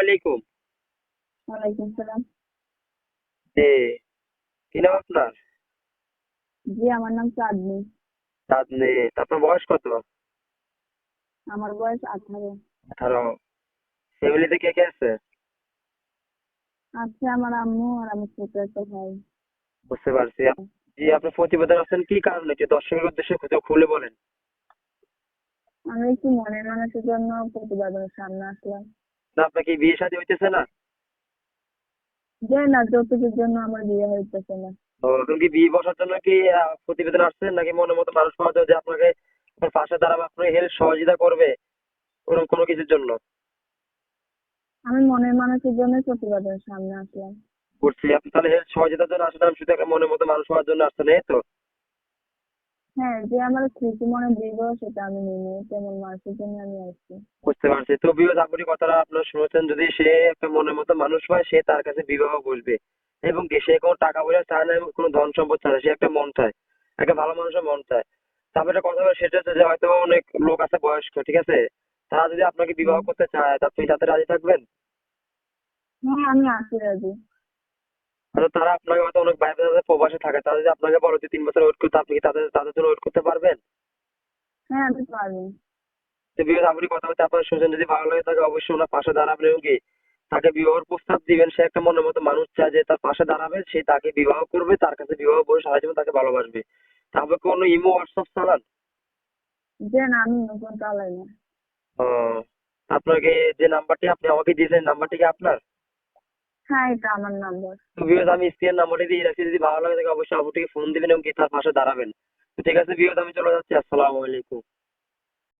আলাইকুম। ওয়ালাইকুম সালাম। জি, কি নাম আপনার? জি, আমার নাম চাঁদনি। চাঁদনি। আপনার বয়স কত? আমার বয়স 18। 18। ফ্যামিলিতে কে কে আছে? আছে আমার আম্মু আর আমার ছোট একটা ভাই। বুঝতে পারছি। জি, আপনি প্রতিবেদন আছেন কি কারণে, কি দর্শকের উদ্দেশ্যে একটু খুলে বলেন। আমি একটু মনের মানুষের জন্য প্রতিবেদনের সামনে আসলাম। না, আপনার কি বিয়ে শাদী হইতেছে না? যে না, যৌতুকের জন্য আমার বিয়ে হইতেছে না। তো এখন কি বিয়ে বসার জন্য কি প্রতিবেদন আসছেন, নাকি মনের মতো মানুষ পাওয়া যায় যে আপনাকে আপনার পাশে দাঁড়াবে, আপনাকে হেল্প সহযোগিতা করবে কোনো কোনো কিছুর জন্য? আমি মনের মানুষের জন্য প্রতিবেদনের সামনে আসলাম। বুঝছি। আপনি তাহলে হেল্প সহযোগিতার জন্য আসেন, আমি শুধু একটা মনের মতো মানুষ পাওয়ার জন্য আসছেন, এই তো? হ্যাঁ, যে আমার খুশি মনে দিব সেটা আমি নিই, তেমন মানুষের জন্য আমি আসছি। বুঝতে পারছি। তো বিবাহ আপনি কথাটা আপনার শুনেছেন, যদি সে একটা মনের মতো মানুষ পায়, সে তার কাছে বিবাহ বসবে। এবং কি সে কোনো টাকা পয়সা চায় না এবং কোনো ধন সম্পদ চায় না, সে একটা মন চায়, একটা ভালো মানুষের মন চায়। তারপরে একটা কথা হলো সেটা হচ্ছে যে হয়তো অনেক লোক আছে বয়স্ক, ঠিক আছে, তারা যদি আপনাকে বিবাহ হুম। করতে চায় তা আপনি তাতে রাজি থাকবেন? হ্যাঁ, আমি আছি রাজি। হয়তো তারা আপনাকে হয়তো অনেক বাইরে বাইরে প্রবাসে থাকে, তারা যদি আপনাকে বলে যে 3 বছর ওয়েট করতে, আপনি কি তাদের তাদের জন্য ওয়েট করতে পারবেন? হ্যাঁ, আমি পারবো। তো বিবাহ আপনি কথা হচ্ছে আপনার শুনছেন, যদি ভালো লাগে তাকে অবশ্যই ওনার পাশে দাঁড়াবেন এবং কি তাকে বিবাহের প্রস্তাব দিবেন। সে একটা মনের মতো মানুষ চায় যে তার পাশে দাঁড়াবে, সে তাকে বিবাহ করবে, তার কাছে বিবাহ বসে সারা জীবন তাকে ভালোবাসবে। তারপর কোনো ইমো হোয়াটসঅ্যাপ চালান? যে না, আমি নতুন চালাই না। ও, আপনাকে যে নাম্বারটি আপনি আমাকে দিয়েছেন, নাম্বারটি কি আপনার? হ্যাঁ, এটা আমার নাম্বার। তো বিবাহ আমি স্ক্রিনের নাম্বারটি দিয়ে রাখছি, যদি ভালো লাগে তাকে অবশ্যই আপুটিকে ফোন দিবেন এবং কি তার পাশে দাঁড়াবেন। তো ঠিক আছে বিবাহ, আমি চলে যাচ্ছি। আসসালামু আলাইকুম।